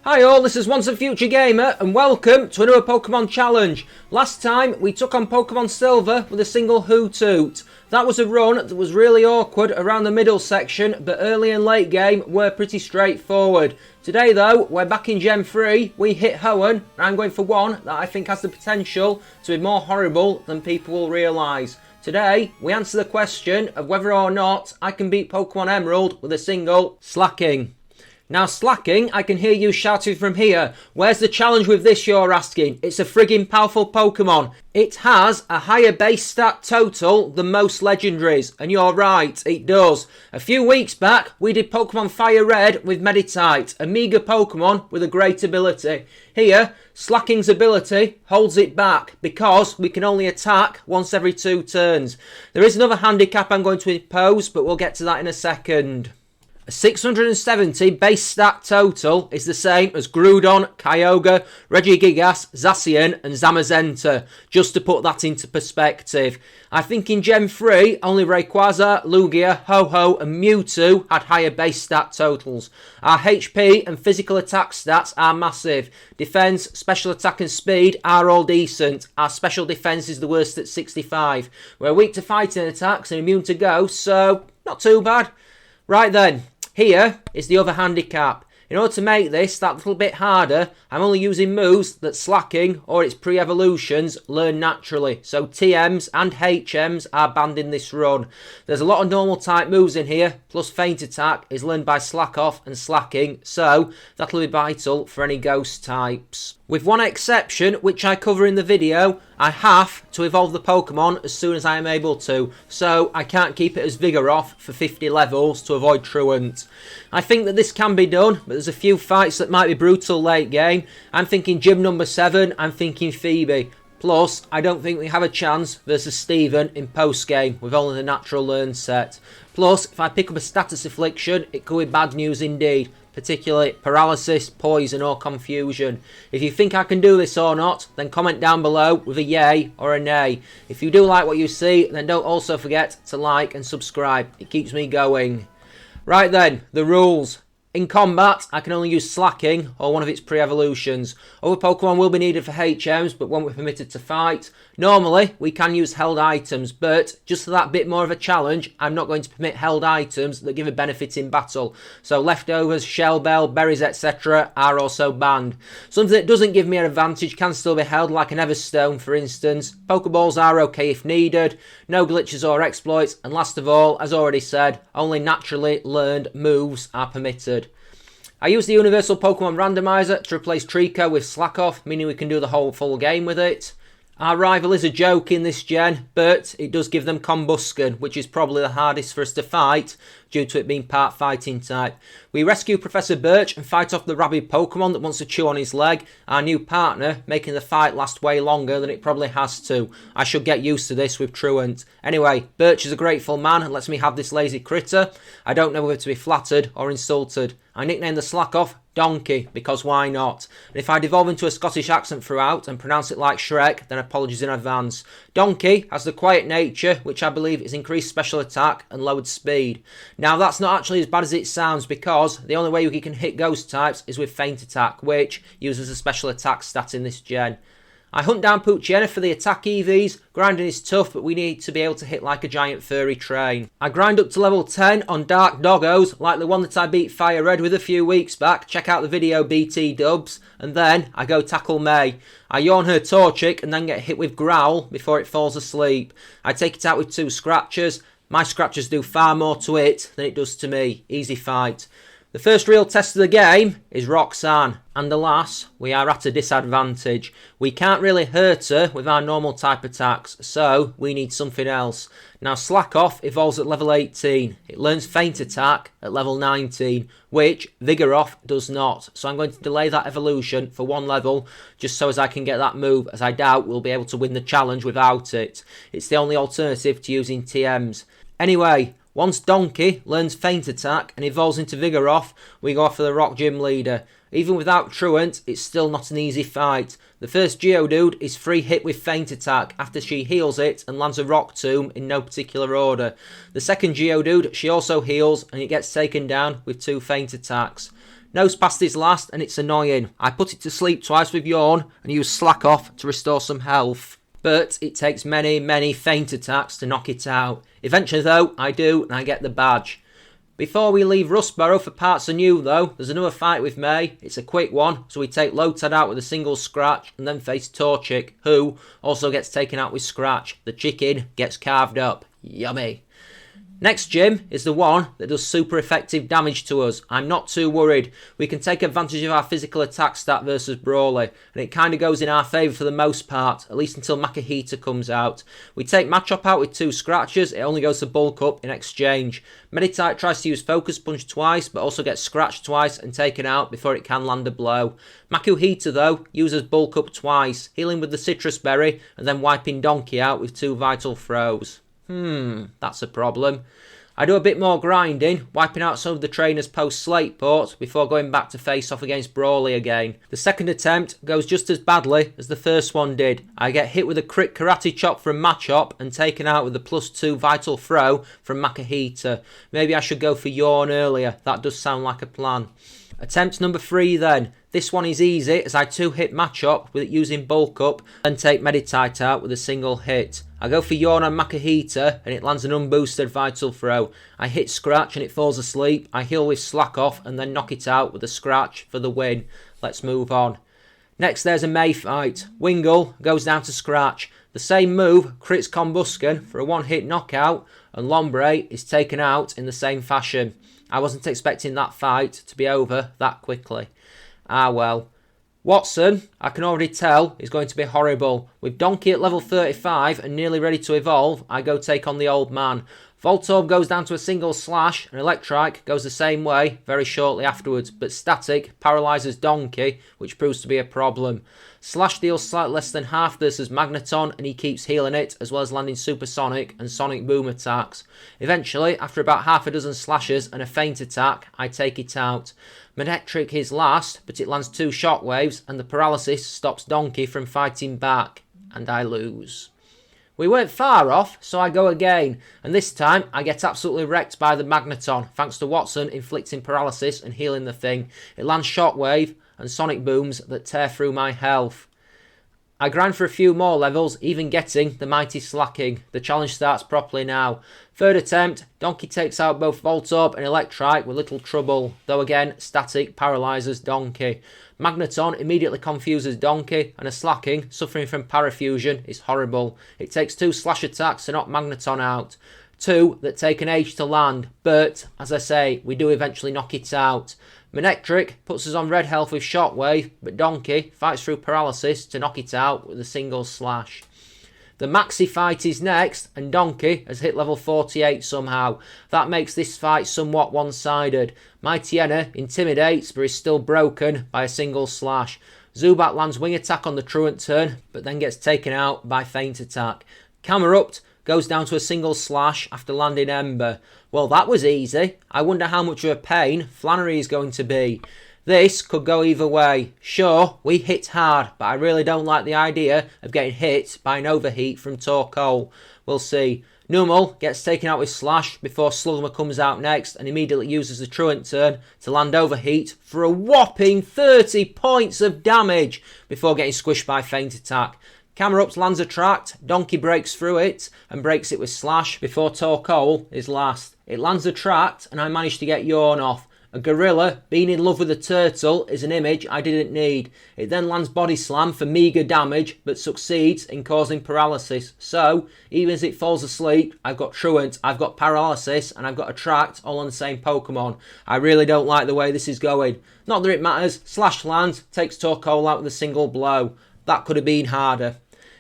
Hi all, this is Once a Future Gamer and welcome to another Pokemon challenge. Last time we took on Pokemon Silver with a single Hoothoot. That was a run that was really awkward around the middle section, but early and late game were pretty straightforward. Today though, we're back in Gen 3, we hit Hoenn, and I'm going for one that I think has the potential to be more horrible than people will realise. Today, we answer the question of whether or not I can beat Pokemon Emerald with a single Slaking. Now Slaking, I can hear you shouting from here. Where's the challenge with this, you're asking? It's a friggin' powerful Pokemon. It has a higher base stat total than most legendaries, and you're right, it does. A few weeks back, we did Pokemon Fire Red with Meditite, a meager Pokemon with a great ability. Here, Slaking's ability holds it back because we can only attack once every 2 turns. There is another handicap I'm going to impose, but we'll get to that in a second. A 670 base stat total is the same as Groudon, Kyogre, Regigigas, Zacian and Zamazenta, just to put that into perspective. I think in Gen 3, only Rayquaza, Lugia, Ho-Oh and Mewtwo had higher base stat totals. Our HP and physical attack stats are massive. Defense, special attack and speed are all decent. Our special defense is the worst at 65. We're weak to fighting attacks and immune to ghosts, so not too bad. Right then. Here is the other handicap. In order to make this that little bit harder, I'm only using moves that Slaking or its pre-evolutions learn naturally. So TMs and HMs are banned in this run. There's a lot of normal type moves in here, plus Feint Attack is learned by Slack Off and Slaking, so that'll be vital for any ghost types. With one exception, which I cover in the video, I have to evolve the Pokemon as soon as I am able to, so I can't keep it as Vigoroth for 50 levels to avoid Truant. I think that this can be done, but there's a few fights that might be brutal late game. I'm thinking gym number 7, I'm thinking Phoebe. Plus, I don't think we have a chance versus Steven in post-game with only the natural learn set. Plus, if I pick up a status affliction, it could be bad news indeed. Particularly paralysis, poison or confusion. If you think I can do this or not, then comment down below with a yay or a nay. If you do like what you see, then don't also forget to like and subscribe. It keeps me going. Right then, the rules. In combat, I can only use Slaking or one of its pre-evolutions. Other Pokemon will be needed for HMs, but won't be permitted to fight. Normally, we can use held items, but just for that bit more of a challenge, I'm not going to permit held items that give a benefit in battle. So leftovers, Shell Bell, berries, etc. are also banned. Something that doesn't give me an advantage can still be held, like an Everstone for instance. Pokeballs are okay if needed, no glitches or exploits, and last of all, as already said, only naturally learned moves are permitted. I use the Universal Pokemon Randomizer to replace Trico with Slack Off, meaning we can do the whole full game with it. Our rival is a joke in this gen, but it does give them Combusken, which is probably the hardest for us to fight, due to it being part fighting type. We rescue Professor Birch and fight off the rabid Pokemon that wants to chew on his leg, our new partner making the fight last way longer than it probably has to. I should get used to this with Truant. Anyway, Birch is a grateful man and lets me have this lazy critter. I don't know whether to be flattered or insulted. I nicknamed the Slack Off Donkey, because why not? And if I devolve into a Scottish accent throughout and pronounce it like Shrek, then apologies in advance. Donkey has the quiet nature, which I believe is increased special attack and lowered speed. Now that's not actually as bad as it sounds, because the only way we can hit ghost types is with Feint Attack, which uses a special attack stat in this gen. I hunt down Poochyena for the attack EVs. Grinding is tough, but we need to be able to hit like a giant furry train. I grind up to level 10 on Dark Doggos, like the one that I beat Fire Red with a few weeks back. Check out the video BT dubs. And then I go tackle May. I yawn her Torchic and then get hit with Growl before it falls asleep. I take it out with 2 Scratchers. My Scratchers do far more to it than it does to me. Easy fight. The first real test of the game is Roxanne, and alas, we are at a disadvantage. We can't really hurt her with our normal type attacks, so we need something else. Now Slack Off evolves at level 18, it learns Feint Attack at level 19, which Vigoroth does not, so I'm going to delay that evolution for 1 level, just so as I can get that move, as I doubt we'll be able to win the challenge without it. It's the only alternative to using TMs. Anyway, once Donkey learns Feint Attack and evolves into Vigoroth, we go after the Rock Gym Leader. Even without Truant, it's still not an easy fight. The first Geodude is free hit with Feint Attack after she heals it and lands a Rock Tomb in no particular order. The second Geodude she also heals and it gets taken down with 2 Feint Attacks. Knows past his last and it's annoying. I put it to sleep twice with Yawn and use Slack Off to restore some health. But it takes many feint attacks to knock it out. Eventually though, I do and I get the badge. Before we leave Rustborough for parts anew though, there's another fight with May. It's a quick one, so we take Lotad out with a single scratch and then face Torchic, who also gets taken out with scratch. The chicken gets carved up. Yummy. Next gym is the one that does super effective damage to us. I'm not too worried. We can take advantage of our physical attack stat versus Brawly, and it kind of goes in our favour for the most part, at least until Makahita comes out. We take Machop out with 2 scratches, it only goes to bulk up in exchange. Meditite tries to use Focus Punch twice, but also gets scratched twice and taken out before it can land a blow. Makuhita though uses bulk up twice, healing with the Citrus Berry and then wiping Donkey out with 2 Vital Throws. That's a problem. I do a bit more grinding, wiping out some of the trainers post Slateport before going back to face off against Brawly again. The second attempt goes just as badly as the first one did. I get hit with a crit Karate Chop from Machop and taken out with a +2 Vital Throw from Makahita. Maybe I should go for Yawn earlier, that does sound like a plan. Attempt number 3 then. This one is easy as I 2-hit Machop with it using bulk up and take Meditite out with a single hit. I go for Yawn on Makahita and it lands an unboosted Vital Throw. I hit Scratch and it falls asleep. I heal with Slack Off and then knock it out with a Scratch for the win. Let's move on. Next there's a May fight. Wingle goes down to Scratch. The same move crits Combusken for a 1-hit knockout and Lombre is taken out in the same fashion. I wasn't expecting that fight to be over that quickly. Ah well. Watson, I can already tell, is going to be horrible. With Donkey at level 35 and nearly ready to evolve, I go take on the old man. Voltorb goes down to a single slash and Electrike goes the same way very shortly afterwards, but Static paralyses Donkey, which proves to be a problem. Slash deals slightly less than half this as Magneton and he keeps healing it, as well as landing Supersonic and Sonic Boom attacks. Eventually, after about half a dozen slashes and a feint attack, I take it out. Manectric is last, but it lands 2 shockwaves and the paralysis stops Donkey from fighting back, and I lose. We weren't far off, so I go again, and this time I get absolutely wrecked by the Magneton, thanks to Watson inflicting paralysis and healing the thing. It lands Shockwave and Sonic Booms that tear through my health. I grind for a few more levels, even getting the mighty Slacking. The challenge starts properly now. Third attempt, Donkey takes out both Voltorb and Electrike with little trouble, though again, Static paralyses Donkey. Magneton immediately confuses Donkey, and a Slacking, suffering from Parafusion, is horrible. It takes 2 slash attacks to knock Magneton out. 2 that take an age to land, but, as I say, we do eventually knock it out. Manectric puts us on red health with Shockwave, but Donkey fights through paralysis to knock it out with a single slash. The Maxi fight is next, and Donkey has hit level 48 somehow. That makes this fight somewhat one-sided. Mightyena intimidates, but is still broken by a single slash. Zubat lands Wing Attack on the Truant turn, but then gets taken out by Feint Attack. Camerupt goes down to a single slash after landing Ember. Well, that was easy. I wonder how much of a pain Flannery is going to be. This could go either way. Sure, we hit hard, but I really don't like the idea of getting hit by an overheat from Torkoal. We'll see. Numel gets taken out with Slash before Slugma comes out next and immediately uses the Truant turn to land Overheat for a whopping 30 points of damage before getting squished by Feint Attack. Camerupt lands a Tract, Donkey breaks through it and breaks it with Slash before Torkoal is last. It lands a Tract and I manage to get Yawn off. A gorilla being in love with a turtle is an image I didn't need. It then lands Body Slam for meagre damage but succeeds in causing paralysis. So, even as it falls asleep, I've got Truant, I've got Paralysis and I've got Attract all on the same Pokemon. I really don't like the way this is going. Not that it matters, Slash lands, takes Torkoal out with a single blow. That could have been harder.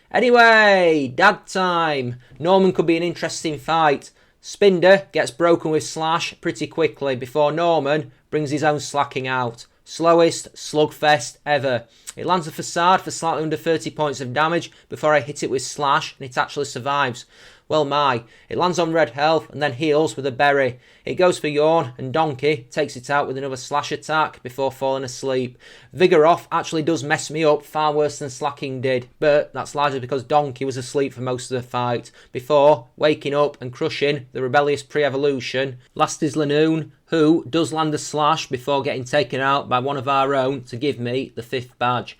Anyway, dad time. Norman could be an interesting fight. Spinder gets broken with Slash pretty quickly before Norman brings his own Slacking out. Slowest slugfest ever. It lands a Facade for slightly under 30 points of damage before I hit it with Slash and it actually survives. Well my, it lands on red health and then heals with a berry. It goes for Yawn and Donkey takes it out with another slash attack before falling asleep. Vigoroth actually does mess me up far worse than Slacking did, but that's largely because Donkey was asleep for most of the fight, before waking up and crushing the rebellious pre-evolution. Last is Lanoon, who does land a slash before getting taken out by one of our own to give me the 5th badge.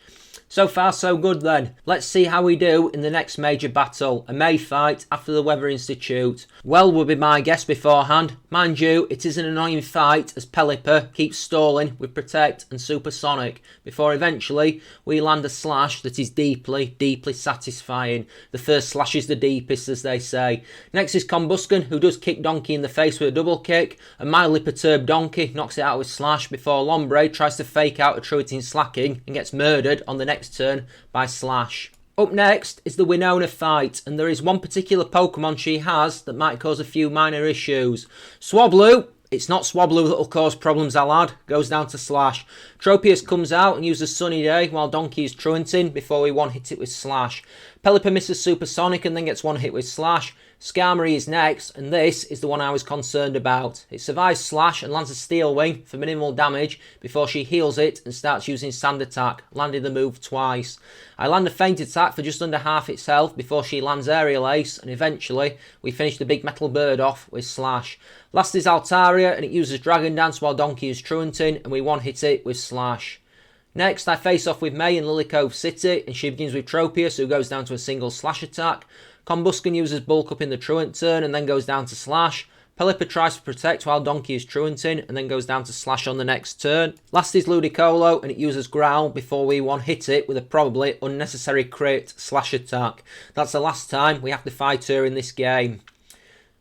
So far so good then. Let's see how we do in the next major battle, a May fight after the Weather Institute. Well will be my guess beforehand. Mind you, it is an annoying fight as Pelipper keeps stalling with Protect and Supersonic before eventually we land a slash that is deeply, deeply satisfying. The first slash is the deepest, as they say. Next is Combusken, who does kick Donkey in the face with a double kick. A mildly perturbed Donkey knocks it out with slash before Lombre tries to fake out a Truiting Slaking and gets murdered on the next turn by slash. Up next is the Winona fight, and there is one particular Pokemon she has that might cause a few minor issues. Swablu, it's not Swablu that'll cause problems, I'll add, goes down to slash. Tropius comes out and uses Sunny Day while Donkey is truanting before we one-hit it with slash. Pelipper misses Supersonic and then gets one hit with slash. Skarmory is next, and this is the one I was concerned about. It survives slash and lands a Steel Wing for minimal damage before she heals it and starts using Sand Attack, landing the move twice. I land a Feint Attack for just under half its health before she lands Aerial Ace, and eventually we finish the big metal bird off with slash. Last is Altaria, and it uses Dragon Dance while Donkey is truanting, and we one-hit it with slash. Next, I face off with May in Lily Cove City, and she begins with Tropius, who goes down to a single slash attack. Combusken uses Bulk Up in the truant turn and then goes down to slash. Pelipper tries to protect while Donkey is truanting and then goes down to slash on the next turn. Last is Ludicolo, and it uses Growl before we one-hit it with a probably unnecessary crit slash attack. That's the last time we have to fight her in this game.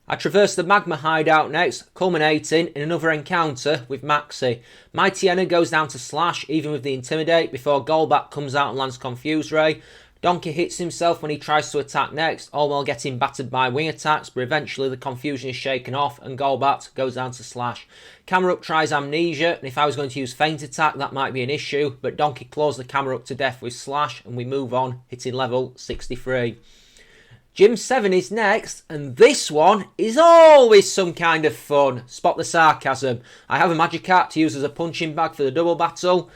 I traverse the Magma hideout next, culminating in another encounter with Maxi. Mightyena goes down to slash even with the Intimidate before Golbat comes out and lands Confuse Ray. Donkey hits himself when he tries to attack next, all while getting battered by wing attacks, but eventually the confusion is shaken off and Golbat goes down to slash. Camerupt tries Amnesia, and if I was going to use Feint Attack that might be an issue, but Donkey claws the Camerupt to death with slash and we move on, hitting level 63. Gym 7 is next, and this one is always some kind of fun. Spot the sarcasm. I have a Magikarp to use as a punching bag for the double battle.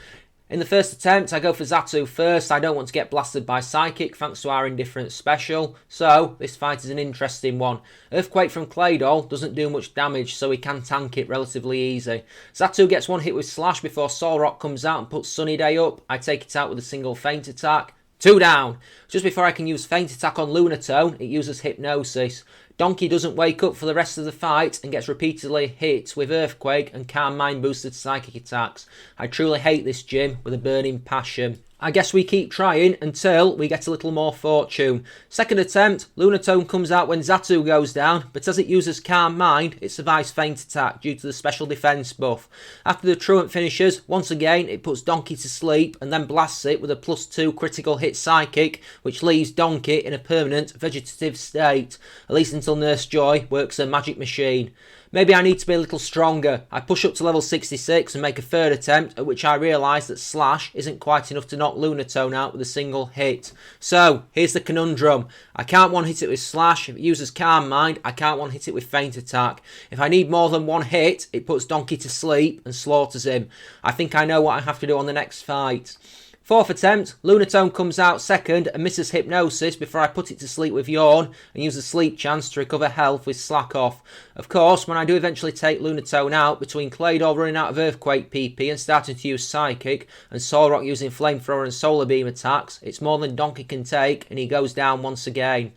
In the first attempt, I go for Xatu first. I don't want to get blasted by Psychic thanks to our indifferent special. So, this fight is an interesting one. Earthquake from Claydol doesn't do much damage, so we can tank it relatively easy. Xatu gets one hit with Slash before Solrock comes out and puts Sunny Day up. I take it out with a single Feint Attack. 2 down. Just before I can use Feint Attack on Lunatone, it uses Hypnosis. Donkey doesn't wake up for the rest of the fight and gets repeatedly hit with Earthquake and Calm Mind boosted psychic attacks. I truly hate this gym with a burning passion. I guess we keep trying until we get a little more fortune. Second attempt, Lunatone comes out when Xatu goes down, but as it uses Calm Mind, it survives Feint Attack due to the special defense buff. After the Truant finishes, once again it puts Donkey to sleep and then blasts it with a +2 critical hit psychic, which leaves Donkey in a permanent vegetative state, at least until Nurse Joy works her magic machine. Maybe I need to be a little stronger. I push up to level 66 and make a third attempt, at which I realise that Slash isn't quite enough to knock Lunatone out with a single hit. So, here's the conundrum. I can't one-hit it with Slash. If it uses Calm Mind, I can't one-hit it with Feint Attack. If I need more than one hit, it puts Donkey to sleep and slaughters him. I think I know what I have to do on the next fight. Fourth attempt, Lunatone comes out second and misses Hypnosis before I put it to sleep with Yawn and use a sleep chance to recover health with Slack Off. Of course, when I do eventually take Lunatone out, between Claydol running out of Earthquake PP and starting to use Psychic, and Solrock using Flamethrower and Solar Beam attacks, it's more than Donkey can take and he goes down once again.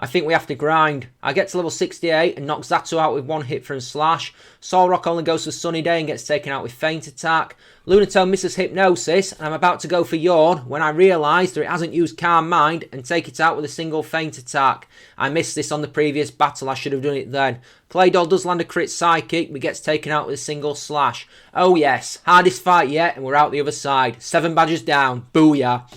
I think we have to grind. I get to level 68 and knock Xatu out with one hit from Slash. Solrock only goes for Sunny Day and gets taken out with Feint Attack. Lunatone misses Hypnosis and I'm about to go for Yawn when I realise that it hasn't used Calm Mind and take it out with a single Feint Attack. I missed this on the previous battle, I should have done it then. Claydol does land a crit Psychic but gets taken out with a single Slash. Oh yes, hardest fight yet and we're out the other side. 7 badges down, booyah.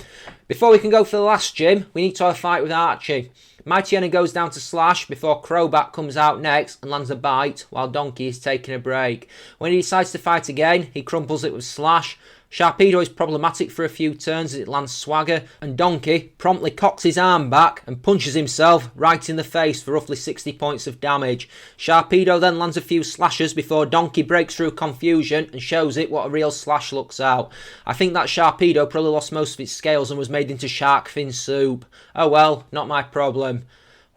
Before we can go for the last gym, we need to have a fight with Archie. Mightyena goes down to Slash before Crobat comes out next and lands a bite while Donkey is taking a break. When he decides to fight again, he crumples it with Slash. Sharpedo is problematic for a few turns as it lands Swagger, and Donkey promptly cocks his arm back and punches himself right in the face for roughly 60 points of damage. Sharpedo then lands a few slashes before Donkey breaks through confusion and shows it what a real slash looks out. I think that Sharpedo probably lost most of its scales and was made into shark fin soup. Oh well, not my problem.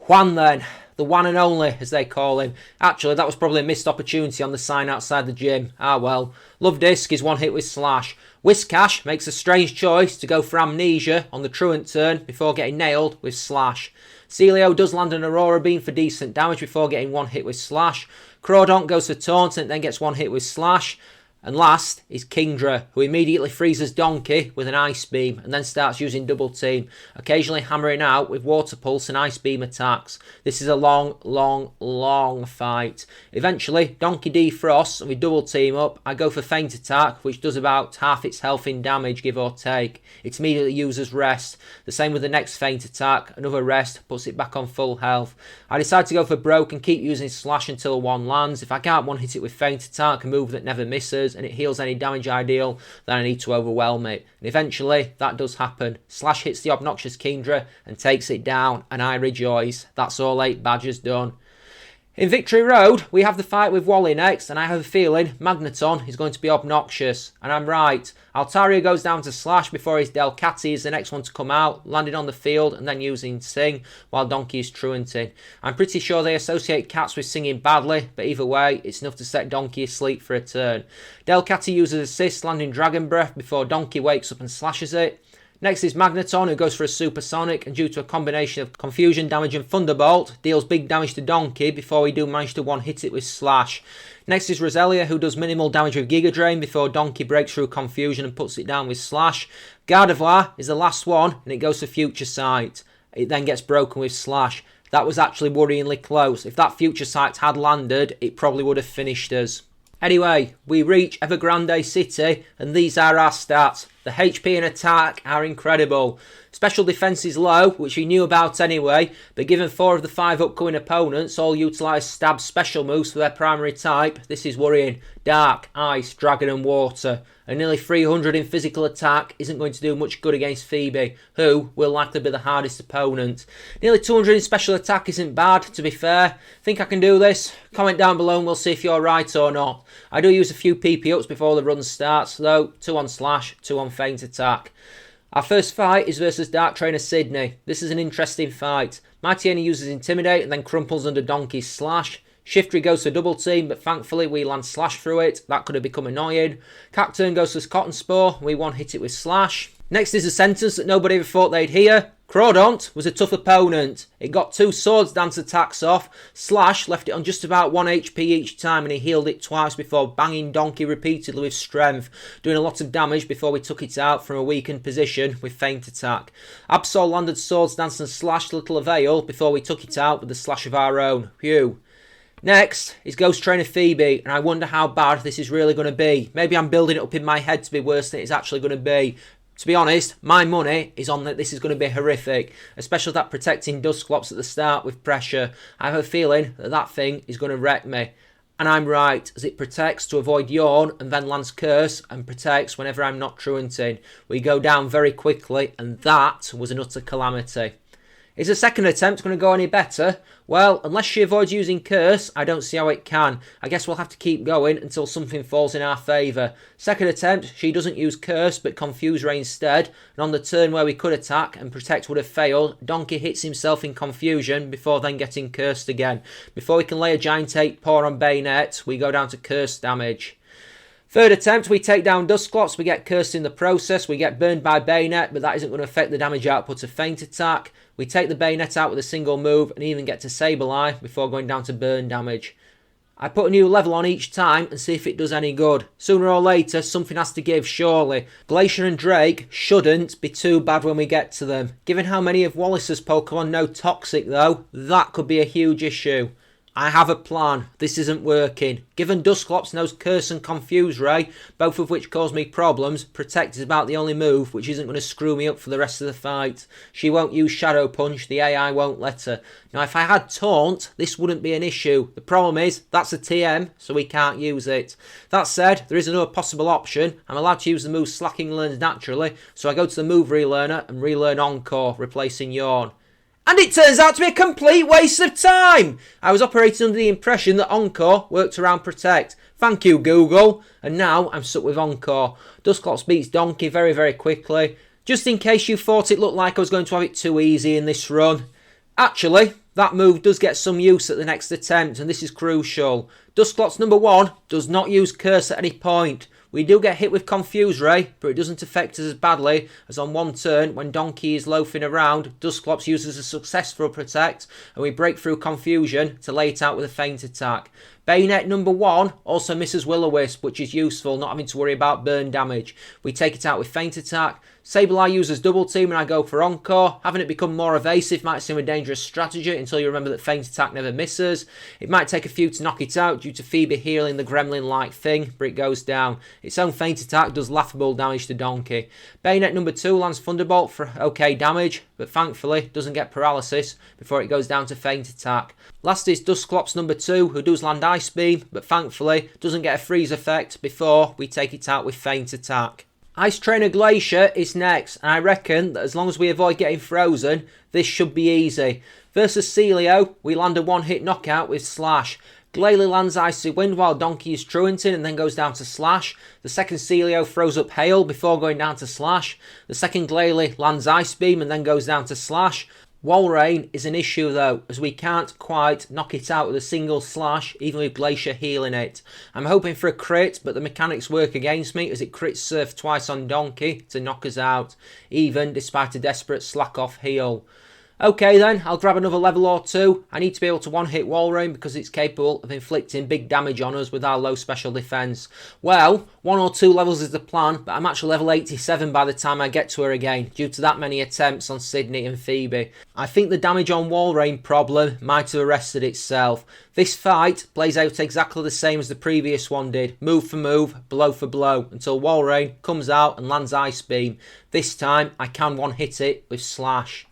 Juan then. The one and only, as they call him. Actually, that was probably a missed opportunity on the sign outside the gym. Ah well. Love Disc is one hit with Slash. Whiscash makes a strange choice to go for Amnesia on the truant turn before getting nailed with Slash. Celio does land an Aurora Beam for decent damage before getting one hit with Slash. Crawdonk goes for Taunt and then gets one hit with Slash. And last is Kingdra, who immediately freezes Donkey with an Ice Beam and then starts using Double Team, occasionally hammering out with Water Pulse and Ice Beam attacks. This is a long fight. Eventually, Donkey defrosts and we Double Team up. I go for Feint Attack, which does about half its health in damage, give or take. It immediately uses Rest. The same with the next Feint Attack. Another Rest puts it back on full health. I decide to go for Broke and keep using Slash until one lands. If I can't one hit it with Feint Attack, a move that never misses, and it heals any damage I deal, then I need to overwhelm it. And eventually, that does happen. Slash hits the obnoxious Kingdra and takes it down, and I rejoice. That's all 8 badges done. In Victory Road, we have the fight with Wally next, and I have a feeling Magneton is going to be obnoxious. And I'm right. Altaria goes down to Slash before his Delcatty is the next one to come out, landing on the field and then using Sing while Donkey is truanting. I'm pretty sure they associate cats with singing badly, but either way, it's enough to set Donkey asleep for a turn. Delcatty uses Assist, landing Dragon Breath before Donkey wakes up and slashes it. Next is Magneton, who goes for a Supersonic, and due to a combination of Confusion damage and Thunderbolt, deals big damage to Donkey before we do manage to one-hit it with Slash. Next is Roselia, who does minimal damage with Giga Drain before Donkey breaks through Confusion and puts it down with Slash. Gardevoir is the last one, and it goes for Future Sight. It then gets broken with Slash. That was actually worryingly close. If that Future Sight had landed, it probably would have finished us. Anyway, we reach Evergrande City, and these are our stats. The HP and attack are incredible. Special defense is low, which we knew about anyway, but given 4 of the 5 upcoming opponents all utilise stab special moves for their primary type, this is worrying. Dark, Ice, Dragon and Water. And nearly 300 in physical attack isn't going to do much good against Phoebe, who will likely be the hardest opponent. Nearly 200 in special attack isn't bad, to be fair. Think I can do this? Comment down below and we'll see if you're right or not. I do use a few PP ups before the run starts, though. 2 on Slash, 2 on Feint Attack. Our first fight is versus Dark Trainer Sydney. This is an interesting fight. Mighty uses Intimidate and then crumples under Donkey's Slash. Shiftry goes for Double Team, but thankfully we land Slash through it. That could have become annoying. Cacturn goes for Cotton Spore. We one-hit it with Slash. Next is a sentence that nobody ever thought they'd hear. Crawdont was a tough opponent. It got 2 Swords Dance attacks off. Slash left it on just about 1 HP each time and he healed it twice before banging Donkey repeatedly with Strength, doing a lot of damage before we took it out from a weakened position with Feint Attack. Absol landed Swords Dance and Slash to little avail before we took it out with the Slash of our own. Phew. Next is Ghost Trainer Phoebe, and I wonder how bad this is really going to be. Maybe I'm building it up in my head to be worse than it's actually going to be. To be honest, my money is on that this is going to be horrific, especially that protecting Dusclops at the start with pressure. I have a feeling that that thing is going to wreck me. And I'm right, as it protects to avoid Yawn and then lands Curse and protects whenever I'm not truanting. We go down very quickly, and that was an utter calamity. Is the second attempt going to go any better? Well, unless she avoids using Curse, I don't see how it can. I guess we'll have to keep going until something falls in our favour. Second attempt, she doesn't use Curse but Confuse Ray instead, and on the turn where we could attack and Protect would have failed, Donkey hits himself in Confusion before then getting Cursed again. Before we can lay a Giant 8 Paw on Bayonet, we go down to Curse damage. Third attempt, we take down Dusclops, we get Cursed in the process, we get burned by Bayonet, but that isn't going to affect the damage output of Feint Attack. We take the Bayonet out with a single move and even get to Sableye before going down to burn damage. I put a new level on each time and see if it does any good. Sooner or later, something has to give, surely. Glacier and Drake shouldn't be too bad when we get to them. Given how many of Wallace's Pokemon know Toxic though, that could be a huge issue. I have a plan. This isn't working. Given Dusclops knows Curse and Confuse Ray, both of which cause me problems, Protect is about the only move which isn't going to screw me up for the rest of the fight. She won't use Shadow Punch, the AI won't let her. Now if I had Taunt, this wouldn't be an issue. The problem is, that's a TM, so we can't use it. That said, there is another possible option. I'm allowed to use the move Slacking learns naturally, so I go to the move relearner and relearn Encore, replacing Yawn. And it turns out to be a complete waste of time! I was operating under the impression that Encore worked around Protect. Thank you, Google. And now I'm stuck with Encore. Dusclops beats Donkey very, very quickly. Just in case you thought it looked like I was going to have it too easy in this run. Actually, That move does get some use at the next attempt, and this is crucial. Dusclops number 1 does not use Curse at any point. We do get hit with Confuse Ray, but it doesn't affect us as badly as on one turn when Donkey is loafing around. Dusclops uses a successful Protect, and we break through Confusion to lay it out with a Feint attack. Bayonet number 1 also misses Will-O-Wisp, which is useful, not having to worry about burn damage. We take it out with Feint attack. Sableye uses Double Team and I go for Encore. Having it become more evasive might seem a dangerous strategy until you remember that Feint attack never misses. It might take a few to knock it out due to Phoebe healing the gremlin-like thing, but it goes down. Its own Feint attack does laughable damage to Donkey. Bayonet number 2 lands Thunderbolt for okay damage, but thankfully doesn't get paralysis before it goes down to Feint attack. Last is Dusclops number 2, who does land Ice Beam, but thankfully doesn't get a freeze effect before we take it out with Feint attack. Ice Trainer Glacier is next, and I reckon that as long as we avoid getting frozen, this should be easy. Versus Celio, we land a one-hit knockout with Slash. Glalie lands Icy Wind while Donkey is truanting and then goes down to Slash. The second Celio throws up Hail before going down to Slash. The second Glalie lands Ice Beam and then goes down to Slash. Walrein is an issue though, as we can't quite knock it out with a single slash, even with Glacier healing it. I'm hoping for a crit, but the mechanics work against me as it crits Surf twice on Donkey to knock us out, even despite a desperate slack off heal. Okay then, I'll grab another level or two. I need to be able to one-hit Walrein because it's capable of inflicting big damage on us with our low special defense. Well, 1 or 2 levels is the plan, but I'm actually level 87 by the time I get to her again, due to that many attempts on Sydney and Phoebe. I think the damage on Walrein problem might have arrested itself. This fight plays out exactly the same as the previous one did, move for move, blow for blow, until Walrein comes out and lands Ice Beam. This time, I can one-hit it with Slash.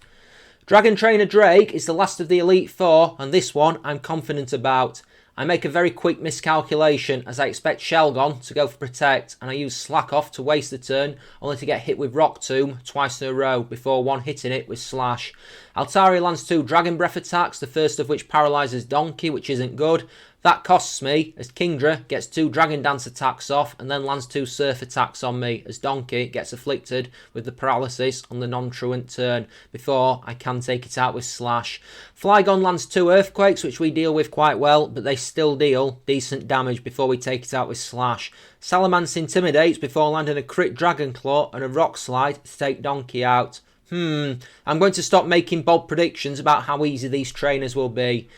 Dragon Trainer Drake is the last of the Elite Four, and this one I'm confident about. I make a very quick miscalculation as I expect Shelgon to go for Protect, and I use Slack Off to waste the turn, only to get hit with Rock Tomb twice in a row before one hitting it with Slash. Altaria lands 2 Dragon Breath attacks, the first of which paralyses Donkey, which isn't good. That costs me, as Kingdra gets 2 Dragon Dance attacks off and then lands 2 Surf attacks on me, as Donkey gets afflicted with the paralysis on the non-truant turn, before I can take it out with Slash. Flygon lands 2 Earthquakes, which we deal with quite well, but they still deal decent damage before we take it out with Slash. Salamence intimidates before landing a crit Dragon Claw and a Rock Slide to take Donkey out. I'm going to stop making bold predictions about how easy these trainers will be.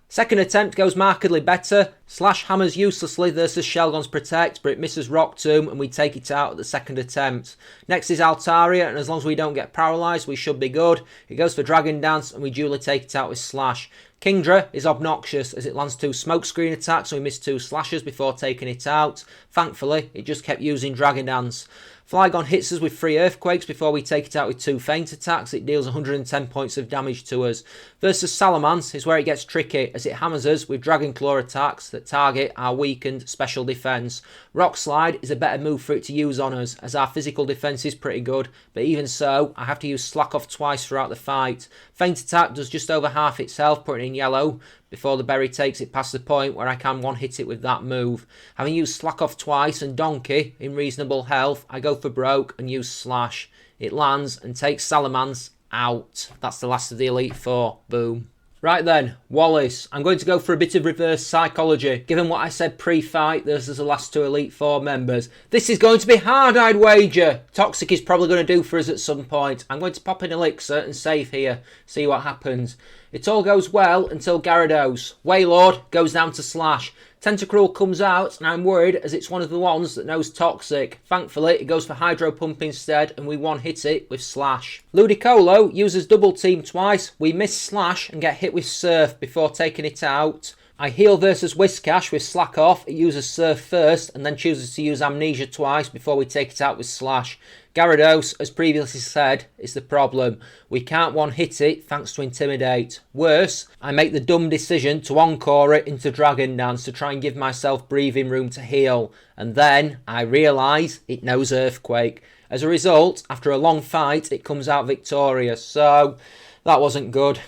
Second attempt goes markedly better. Slash hammers uselessly versus Shelgon's Protect, but it misses Rock Tomb and we take it out at the second attempt. Next is Altaria, and as long as we don't get paralysed, we should be good. It goes for Dragon Dance and we duly take it out with Slash. Kingdra is obnoxious as it lands 2 Smokescreen attacks and we miss 2 slashes before taking it out. Thankfully, it just kept using Dragon Dance. Flygon hits us with 3 Earthquakes before we take it out with 2 Feint attacks. It deals 110 points of damage to us. Versus Salamence is where it gets tricky, as it hammers us with Dragon Claw attacks that target our weakened special defense. Rock Slide is a better move for it to use on us, as our physical defense is pretty good, but even so, I have to use Slack Off twice throughout the fight. Feint attack does just over half its health, putting it in yellow, before the berry takes it past the point where I can one-hit it with that move. Having used Slack Off twice and Donkey in reasonable health, I go for broke and use Slash. It lands and takes Salamence out. That's the last of the Elite Four. Boom. Right then, Wallace. I'm going to go for a bit of reverse psychology. Given what I said pre-fight, there's the last 2 Elite Four members. This is going to be hard, I'd wager. Toxic is probably going to do for us at some point. I'm going to pop in Elixir and save here. See what happens. It all goes well until Gyarados. Wailord goes down to Slash. Tentacruel comes out, and I'm worried as it's one of the ones that knows Toxic. Thankfully, it goes for Hydro Pump instead, and we one-hit it with Slash. Ludicolo uses Double Team twice. We miss Slash and get hit with Surf before taking it out. I heal versus Whiscash with Slack Off. It uses Surf first, and then chooses to use Amnesia twice before we take it out with Slash. Gyarados, as previously said, is the problem. We can't one-hit it thanks to Intimidate. Worse, I make the dumb decision to Encore it into Dragon Dance to try and give myself breathing room to heal. And then I realise it knows Earthquake. As a result, after a long fight, it comes out victorious. So, that wasn't good.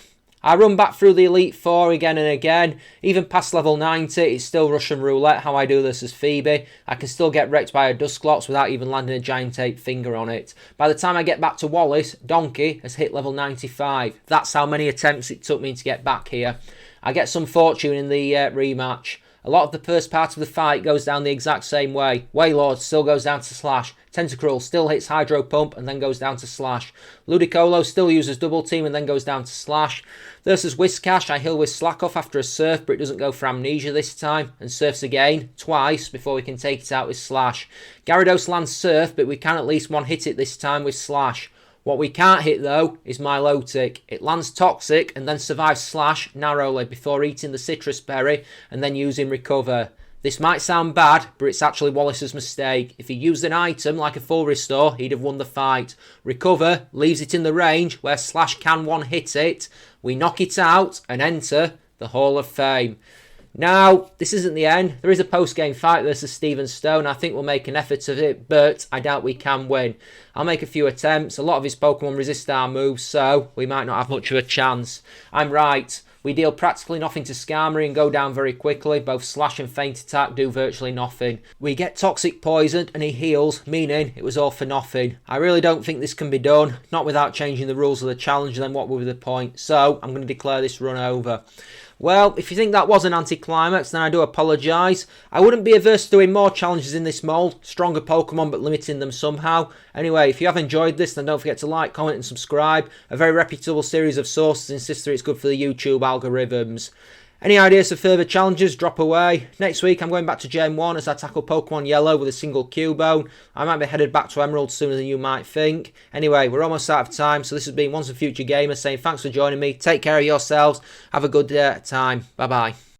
I run back through the Elite Four again and again. Even past level 90, it's still Russian roulette how I do this as Phoebe. I can still get wrecked by a Dusclops without even landing a giant 8 finger on it. By the time I get back to Wallace, Donkey has hit level 95. That's how many attempts it took me to get back here. I get some fortune in the rematch. A lot of the first part of the fight goes down the exact same way. Waylord still goes down to Slash. Tentacruel still hits Hydro Pump and then goes down to Slash. Ludicolo still uses Double Team and then goes down to Slash. Versus Whiscash, I heal with Slack off after a Surf, but it doesn't go for Amnesia this time. And Surfs again, twice, before we can take it out with Slash. Gyarados lands Surf, but we can at least one hit it this time with Slash. What we can't hit though is Milotic. It lands Toxic and then survives Slash narrowly before eating the Citrus Berry and then using Recover. This might sound bad, but it's actually Wallace's mistake. If he used an item like a full restore, he'd have won the fight. Recover leaves it in the range where Slash can one hit it. We knock it out and enter the Hall of Fame. Now, this isn't the end. There is a post-game fight versus Stephen Stone. I think we'll make an effort of it, but I doubt we can win. I'll make a few attempts. A lot of his Pokemon resist our moves, so we might not have much of a chance. I'm right. We deal practically nothing to Skarmory and go down very quickly. Both Slash and Feint Attack do virtually nothing. We get Toxic poisoned and he heals, meaning it was all for nothing. I really don't think this can be done, not without changing the rules of the challenge, then what would be the point? So, I'm going to declare this run over. Well, if you think that was an anticlimax, then I do apologise. I wouldn't be averse to doing more challenges in this mould. Stronger Pokemon, but limiting them somehow. Anyway, if you have enjoyed this, then don't forget to like, comment and subscribe. A very reputable series of sources insist that it's good for the YouTube algorithms. Any ideas for further challenges, drop away. Next week, I'm going back to Gen 1 as I tackle Pokemon Yellow with a single Cubone. I might be headed back to Emerald sooner than you might think. Anyway, we're almost out of time, so this has been Once a Future Gamer saying thanks for joining me. Take care of yourselves. Have a good time. Bye-bye.